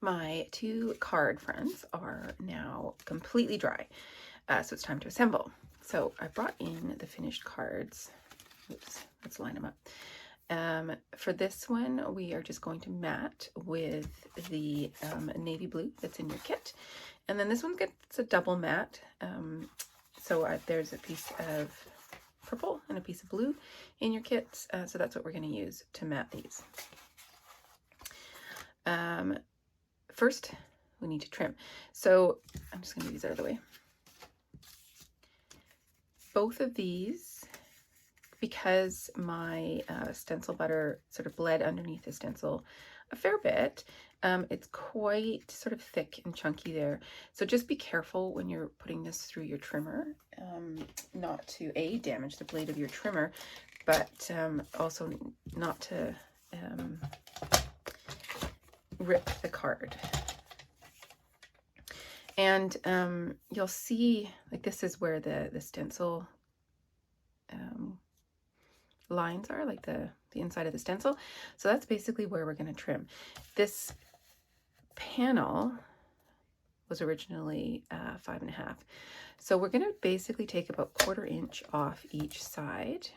My two card fronts are now completely dry, so it's time to assemble. So I brought in the finished cards. Oops, let's line them up. For this one, we are just going to mat with the navy blue that's in your kit. And then this one gets a double mat. There's a piece of purple and a piece of blue in your kits. So that's what we're going to use to mat these. First, we need to trim. So I'm just going to move these out of the way. Both of these, because my stencil butter sort of bled underneath the stencil a fair bit, it's quite sort of thick and chunky there. So just be careful when you're putting this through your trimmer, not to damage the blade of your trimmer, but also not to rip the card. And you'll see, like, this is where the stencil lines are, like the inside of the stencil. So that's basically where we're going to trim. This panel was originally 5.5. So we're going to basically take about 1/4 inch off each side,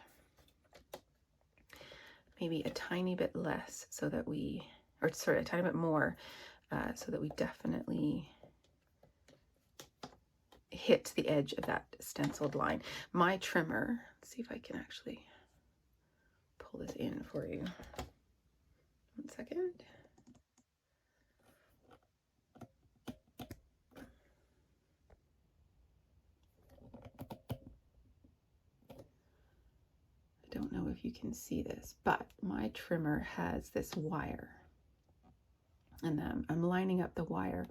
maybe a tiny bit less, so that we, or sorry, a tiny bit more, so that we definitely hit the edge of that stenciled line. My trimmer, let's see if I can actually pull this in for you. 1 second. I don't know if you can see this, but my trimmer has this wire, and I'm lining up the wire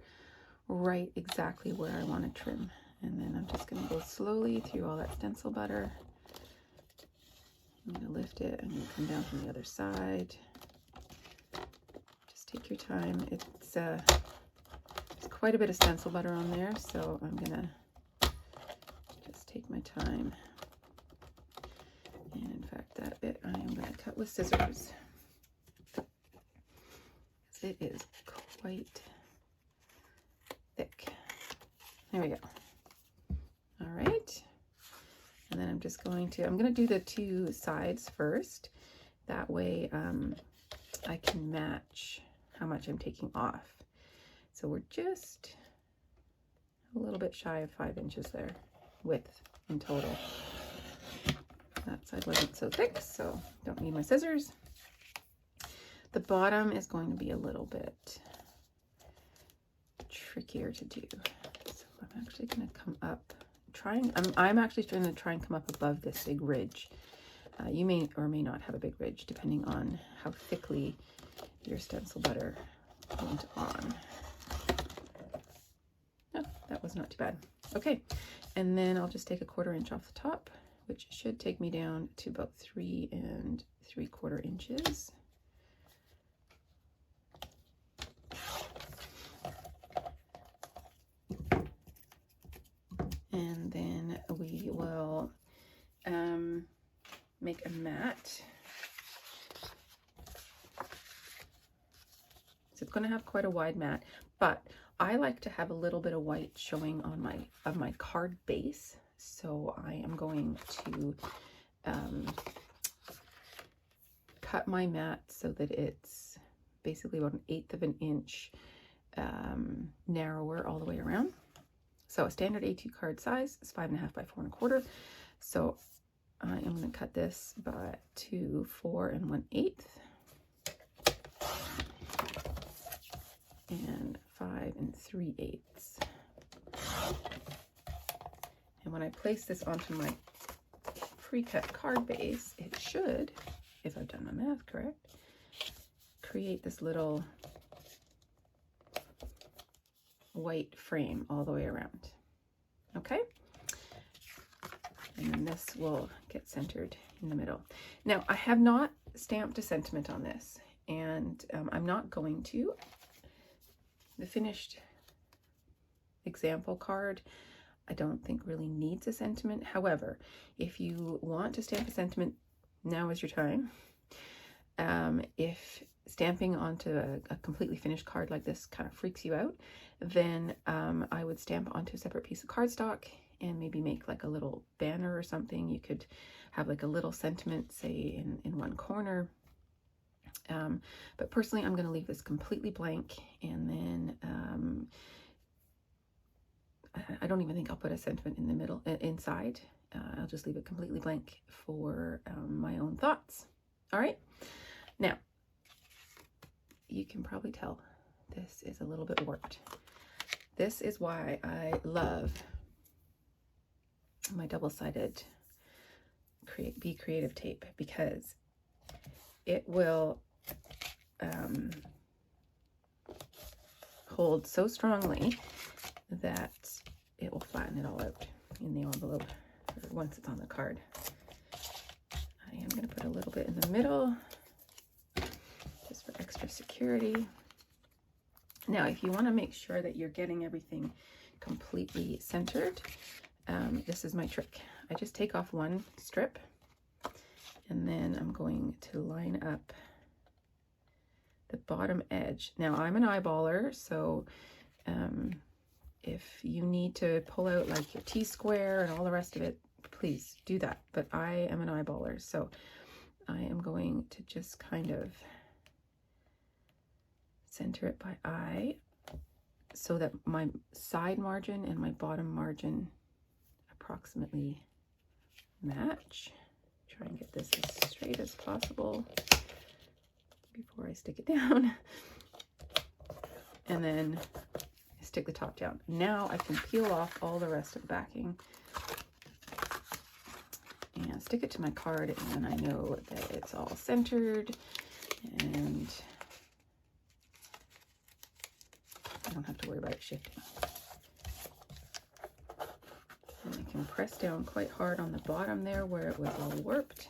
right exactly where I want to trim. And then I'm just going to go slowly through all that stencil butter. I'm going to lift it. I'm going to come down from the other side. Just take your time. There's quite a bit of stencil butter on there, so I'm going to just take my time. And in fact, that bit I am going to cut with scissors. It is quite thick. There we go. All right. And then I'm just going to do the two sides first. That way I can match how much I'm taking off. So we're just a little bit shy of 5 inches there, width in total. That side wasn't so thick, so don't need my scissors. The bottom is going to be a little bit trickier to do. So I'm actually going to come up, I'm actually trying to try and come up above this big ridge. You may or may not have a big ridge, depending on how thickly your stencil butter went on. Oh, that was not too bad. Okay, and then I'll just take a 1/4 inch off the top, which should take me down to about 3 3/4 inches. And then we will make a mat. So it's going to have quite a wide mat, but I like to have a little bit of white showing on my card base. So I am going to cut my mat so that it's basically about 1/8 of an inch narrower all the way around. So a standard A2 card size is 5.5 by 4 1/4. So I am going to cut this to 4 1/8 and 5 3/8. And when I place this onto my pre-cut card base, it should, if I've done my math correct, create this little white frame all the way around. Okay, and then this will get centered in the middle. Now, I have not stamped a sentiment on this, and I'm not going to. The finished example card, I don't think really needs a sentiment. However, if you want to stamp a sentiment, now is your time. If stamping onto a completely finished card like this kind of freaks you out, then I would stamp onto a separate piece of cardstock and maybe make like a little banner or something. You could have like a little sentiment, say in one corner. But personally, I'm going to leave this completely blank, and then I don't even think I'll put a sentiment in the middle, inside. I'll just leave it completely blank for my own thoughts. All right. Now, you can probably tell this is a little bit warped. This is why I love my double-sided Be Creative tape, because it will hold so strongly that it will flatten it all out in the envelope once it's on the card. I am going to put a little bit in the middle just for extra security. Now, if you want to make sure that you're getting everything completely centered, this is my trick. I just take off one strip, and then I'm going to line up the bottom edge. Now, I'm an eyeballer, so if you need to pull out like your T-square and all the rest of it, please do that. But I am an eyeballer, so I am going to just kind of center it by eye so that my side margin and my bottom margin approximately match. Try and get this as straight as possible before I stick it down. And then stick the top down. Now I can peel off all the rest of the backing and stick it to my card, and I know that it's all centered and I don't have to worry about it shifting. And I can press down quite hard on the bottom there where it was all warped.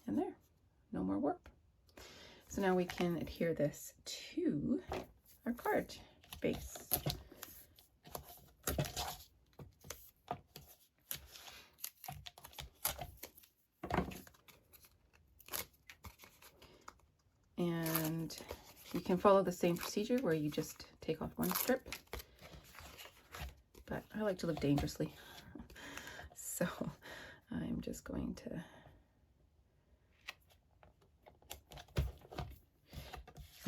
And there, no more warp. So now we can adhere this to our card base. And you can follow the same procedure where you just take off one strip, but I like to live dangerously. So I'm just going to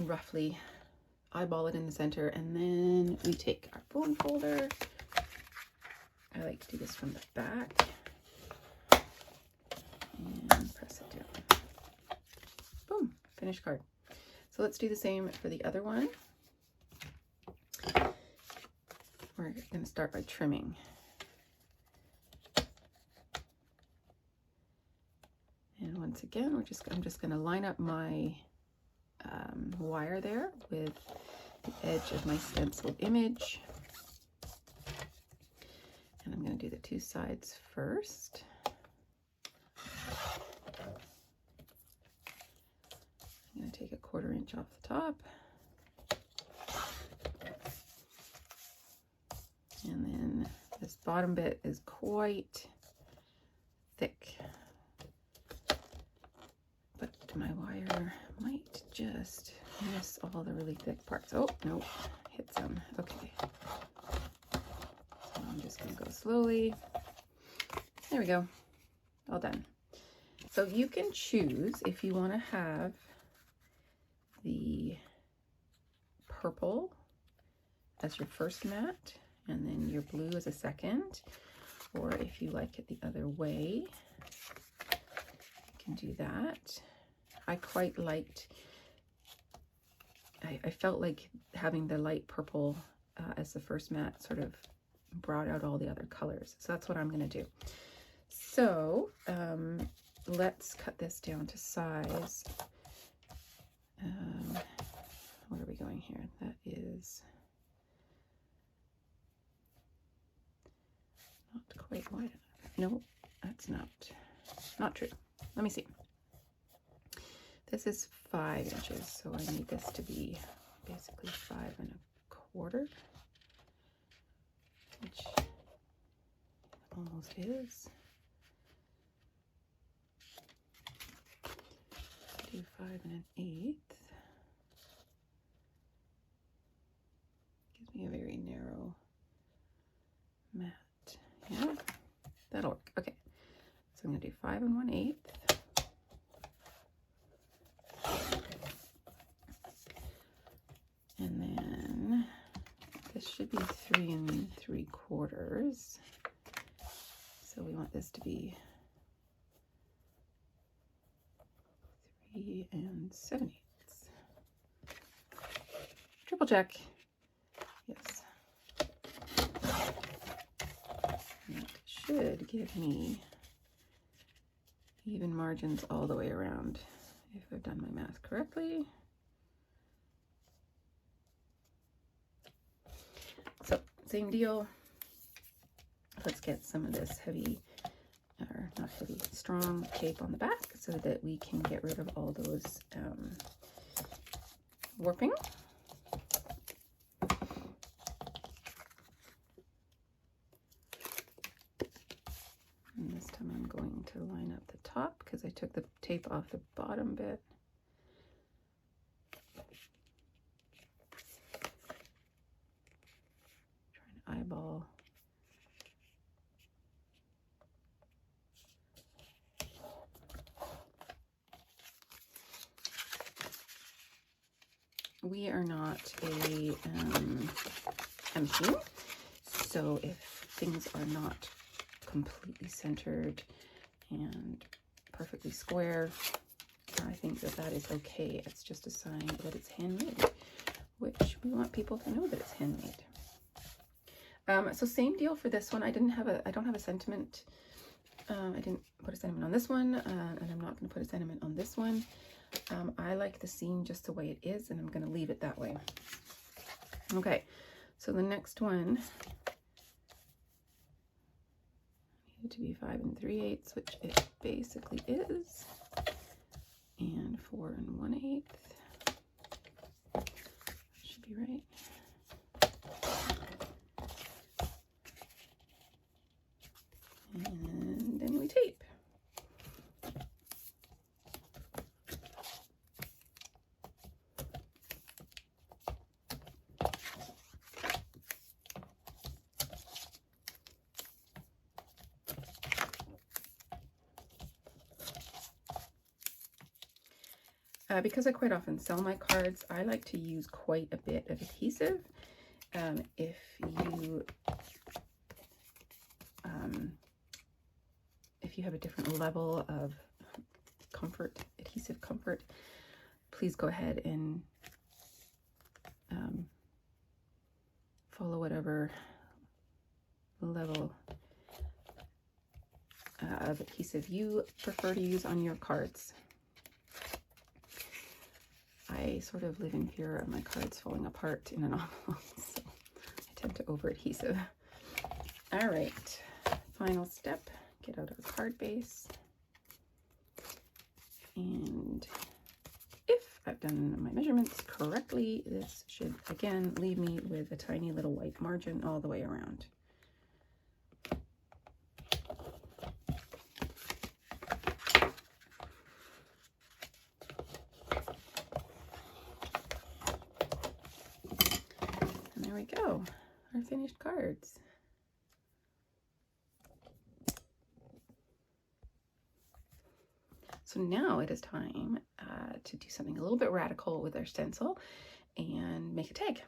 roughly eyeball it in the center, and then we take our bone folder. I like to do this from the back and press it down. Boom, finished card. So let's do the same for the other one. We're going to start by trimming. And once again, I'm just going to line up my wire there with the edge of my stenciled image. And I'm going to do the two sides first. I'm going to take a 1/4 inch off the top. And then this bottom bit is quite thick, but my wire might just miss all the really thick parts. Oh, no, hit some. Okay. So I'm just going to go slowly. There we go. All done. So you can choose if you want to have the purple as your first mat and then your blue as a second, or if you like it the other way, you can do that. I quite liked, I felt like having the light purple as the first mat sort of brought out all the other colors. So that's what I'm going to do. So let's cut this down to size. What are we going here? That is not quite wide enough. No, that's not true. Let me see. This is 5 inches, so I need this to be basically 5 1/4, which almost is. do 5 1/8. Gives me a very narrow mat. Yeah, that'll work. Okay, so I'm going to do 5 1/8. And then this should be 3 3/4. So we want this to be 3 7/8. Triple check. Yes. And that should give me even margins all the way around if I've done my math correctly. So same deal. Let's get some of this heavy, or not heavy, strong tape on the back so that we can get rid of all those warping. And this time I'm going to line up the top because I took the tape off the bottom bit. Trying to eyeball. We are not a machine, so if things are not completely centered and perfectly square, I think that that is okay. It's just a sign that it's handmade, which we want people to know that it's handmade. So same deal for this one. I don't have a sentiment. I didn't put a sentiment on this one, and I'm not going to put a sentiment on this one. I like the seam just the way it is, and I'm going to leave it that way. Okay, so the next one needed to be 5 3/8, which it basically is, and 4 1/8. Should be right. And then we tape. Because I quite often sell my cards, I like to use quite a bit of adhesive. If you have a different level of comfort, adhesive comfort, please go ahead and follow whatever level of adhesive you prefer to use on your cards. I sort of live in fear of my cards falling apart in an envelope, so I tend to over adhesive. All right, final step, get out our card base. And if I've done my measurements correctly, this should again leave me with a tiny little white margin all the way around. There we go, our finished cards. So now it is time to do something a little bit radical with our stencil and make a tag.